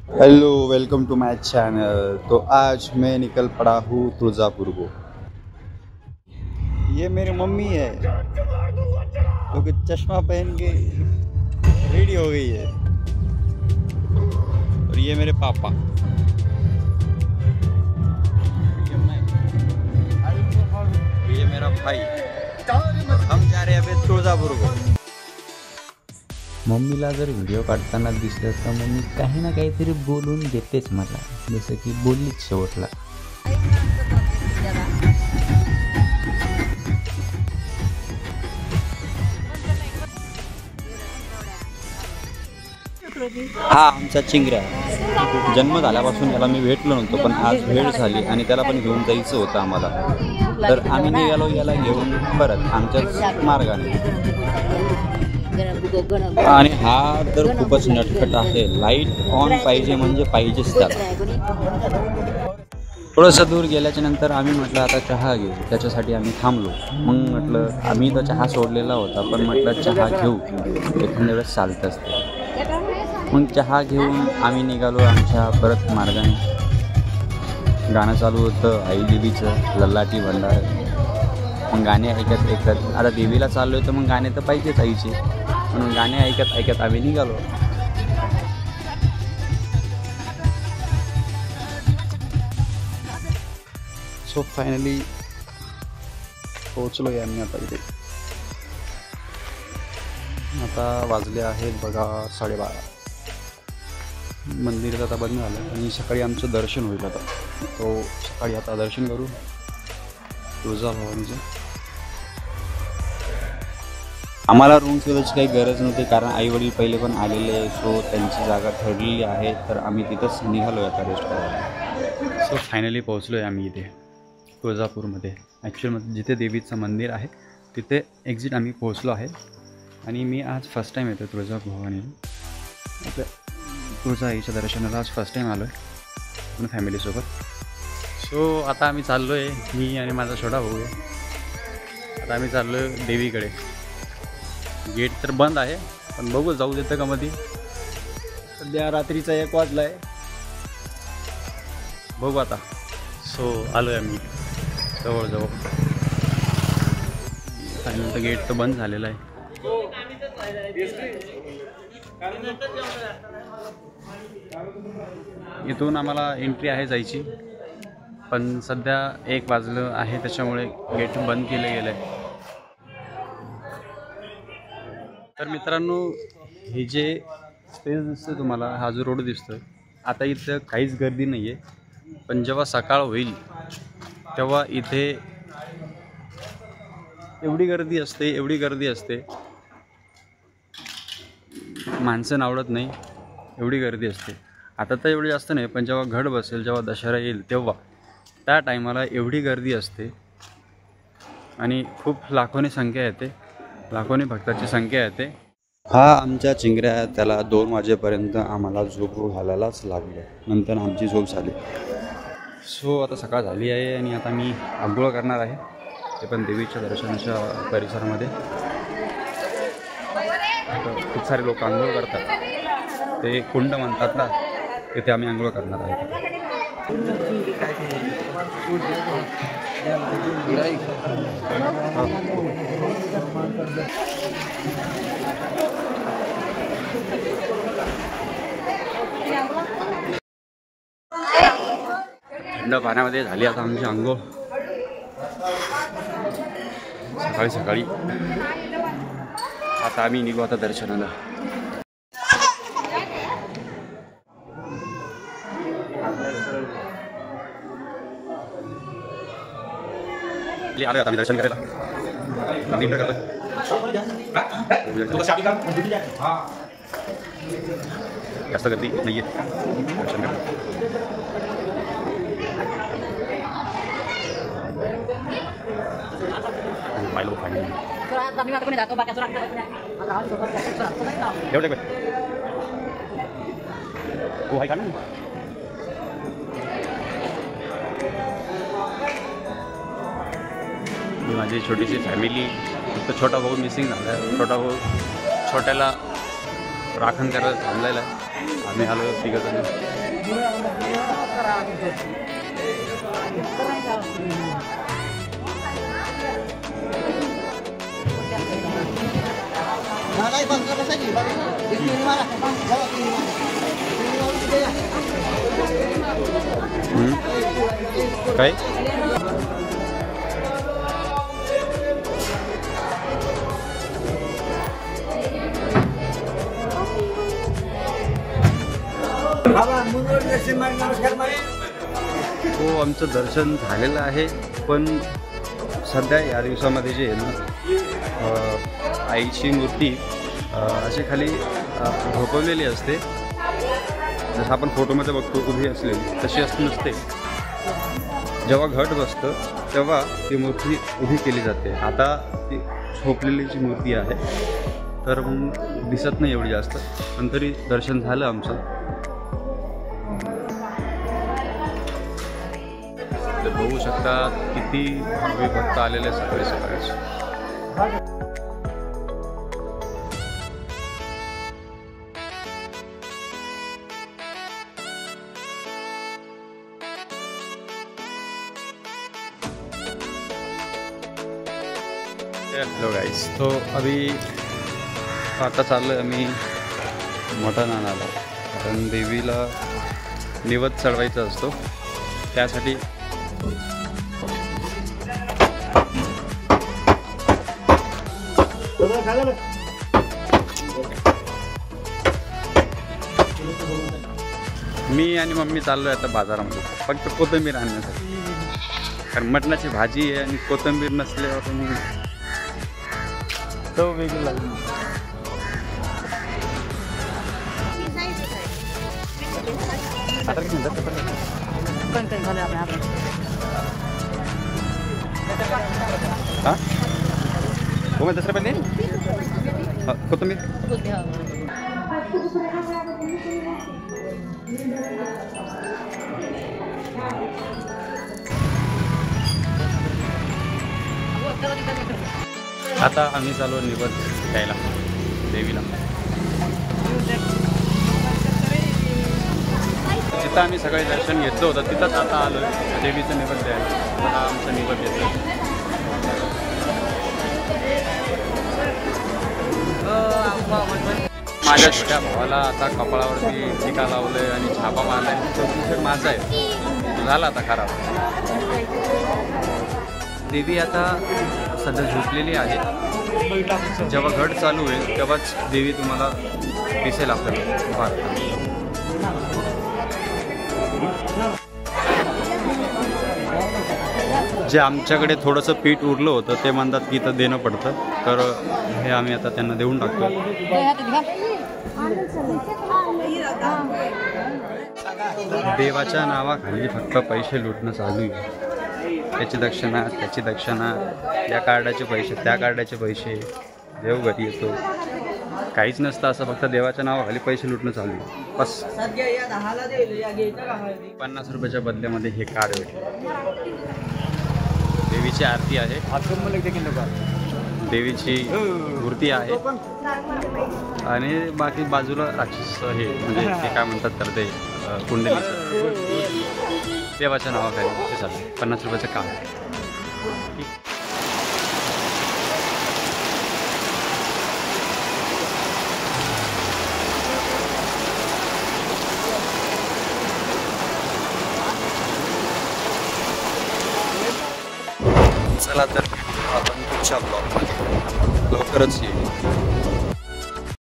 Hello, welcome to my channel. तो आज मैं निकल पड़ा हूँ तुळजापुर को। ये मेरी मम्मी है जो कि चश्मा पहन के रेडी हो गई है, और ये मेरे पापा। ये मेरा भाई। हम जा रहे हैं अभी तुळजापुर को। मम्मीला जर व्हिडिओ काढताना दिसलं तर मम्मी काही ना काहीतरी बोलून देतेच मला, जसं की बोललीच शेवटला। हा आमचा चिंगऱ्या। जन्म झाल्यापासून त्याला मी भेटलो नव्हतो, पण आज भेट झाली आणि त्याला पण घेऊन जायचं होतं आम्हाला। तर आम्ही निघालो याला घेऊन परत आमच्याच मार्गाने। आणि हा तर खूपच नटखट आहे। लाईट ऑन पाहिजे म्हणजे पाहिजेच त्याला। थोडंसं दूर गेल्याच्या नंतर आम्ही म्हटलं आता चहा घेऊ, त्याच्यासाठी आम्ही थांबलो। मग म्हटलं आम्ही तर चहा सोडलेला होता, पण म्हटलं चहा घेऊ, एखाद्या वेळेस चालतं असते। मग चहा घेऊन आम्ही निघालो आमच्या परत मार्गाने। गाणं चालू होतं आई देवीचं, लल्लाटी भंडार। मग गाणे ऐकत ऐकत आता देवीला चाललो आहे, तर मग गाणे तर पाहिजेच आईचे, म्हणून गाणे ऐकत ऐकत आम्ही निघालो। सो फायनली पोहोचलो आहे आम्ही आता इथे। आता वाजले आहेत बघा 12:30। मंदिर आता बंद झालं आणि सकाळी आमचं दर्शन होईल। आता तो सकाळी आता दर्शन करू तुळजाभवानीचं। आम्हाला रूम शोधायची काही गरज नव्हती, कारण आईवडील पहिले पण आलेले, सो त्यांची जागा ठरलेली आहे। तर आम्ही तिथंच निघालो आहे आता रेस्ट करायला। सो फायनली पोहोचलो आहे आम्ही इथे तुळजापूरमध्ये। ॲक्च्युअलमध्ये जिथे देवीचं मंदिर आहे तिथे एक्झिट आम्ही पोहोचलो आहे। आणि मी आज फर्स्ट टाईम येतो तुळजाभवानीला। आपल्या तुळजा आईच्या दर्शनाला आज फर्स्ट टाईम आलो आहे पण फॅमिलीसोबत। सो आता आम्ही चाललो आहे, मी आणि माझा छोटा भाऊ आहे। आता आम्ही चाललो आहे देवीकडे। गेट तर बंद आहे, पण बघू जाऊ देतं का मध्ये। सध्या रात्रीचा 1 वाजला आहे, बघू आता। सो आलो आहे आम्ही जवळजवळ। फायनल तर गेट तर बंद झालेलं आहे। इथून आम्हाला एंट्री आहे जायची, पण सध्या 1 वाजलं आहे, त्याच्यामुळे गेट बंद केलं गेलं आहे। तर मित्रांनो, हे जे स्पेस दिसतं तुम्हाला, हा जो रोड दिसतोय, आता इथं काहीच गर्दी नाही आहे। पण जेव्हा सकाळ होईल तेव्हा इथे एवढी गर्दी असते, माणसं आवडत नाही, एवढी गर्दी असते। आता तर एवढी जास्त नाही, पण जेव्हा घट बसेल, जेव्हा दसरा येईल, तेव्हा त्या टायमाला एवढी गर्दी असते आणि खूप लाखोनी संख्या येते, लाखोनी भक्ताची संख्या येते। हा आमच्या चिंगऱ्या, त्याला 2 वाजेपर्यंत आम्हाला झोप घालायलाच लागलं, नंतर आमची झोप झाली। सो आता सकाळ झाली आहे आणि आता मी आंघोळ करणार आहे, ते पण देवीच्या दर्शनाच्या परिसरामध्ये। खूप सारे लोक आंघोळ करतात, ते कुंड म्हणतात ना, तिथे आम्ही आंघोळ करणार आहे। थंड पाण्यामध्ये झाली आता आमची आंघोळ सकाळी सकाळी। आता आम्ही निघू आता दर्शनाला। आलो आता मी दर्शन करायला। जास्त गर्दी नाही आहे दर्शन करायला। पाहिलं फायनली एवढे हो आहे का ना। माझी छोटीशी फॅमिली, फक्त छोटा भाऊ मिसिंग झाला आहे। छोटा भाऊ छोट्याला राखण करायला थांबलेला आहे। आम्ही आलो 3 जण. काय हो आमचं दर्शन झालेलं आहे. पण सध्या या दिवसामध्ये जे आहे ना आईची मूर्ती अशी खाली झोपवलेली असते. जसं आपण फोटोमध्ये बघतो उभी असलेली तशी नसते. जेव्हा घट बसतं तेव्हा ती मूर्ती उभी केली जाते. आता ती झोपलेली जी मूर्ती आहे तर मग दिसत नाही एवढी जास्त, पण तरी दर्शन झालं आमचं. तर बघू शकता किती भव्य भक्त आलेले सकाळी सकाळीच. हेलो गाइस, तो अभी आता चाललो आहे आम्ही मटण आणायला. कारण देवीला निवद चढवायचा असतो त्यासाठी. मी आणि मम्मी चाललो आहे आता बाजारामध्ये फक्त कोथिंबीर आणण्यासाठी. कारण मटणाची भाजी आहे आणि कोथिंबीर नसल्यावर मी तो वेगळी लागली. आता किती हां हो मग दसरा पहिले कोथिंबीर. आता आम्ही चालू निवद द्यायला देवीला. जिथं आम्ही सकाळी दर्शन घेतलं होतं तिथंच आता आलो आहे देवीचं निवद द्यायला. हा आमचा निवद घेतला. माझ्या छोट्या भावाला आता कपाळावरती टिका लावलं आणि छापा मारला आहे. तो टी-शर्ट माझा आहे, झाला आता खराब. देवी आता सध्या झोपलेली आहे. जेव्हा घट चालू होईल तेव्हाच देवी तुम्हाला दिसेल आपल्याला. जे आमच्याकडे थोडंसं पीठ उरलं होतं ते म्हणतात की इथं देणं पडतं, तर हे आम्ही आता त्यांना देऊन टाकतो. देवाच्या नावाखाली फक्त पैसे लुटणं चालू आहे. त्याची दक्षिणा, त्याची दक्षिणा, या कार्डाचे पैसे, त्या कार्डाचे पैसे. देव घरी येतो, काहीच नसतं असं, फक्त देवाच्या नावाखाली पैसे लुटणं चालू आहे बस. 50 रुपयाच्या बदल्यामध्ये हे कार्ड भेटले. देवीची आरती आहे, देवीची मूर्ती आहे आणि बाकी बाजूला राक्षस हे म्हणजे ते काय म्हणतात तर ते कुंडलीचं देवाच्या नावाखाली ते चालतं. 50 रुपयाचं काम. चला तर आपण पुढच्या ब्लॉगमध्ये लवकरच येईल.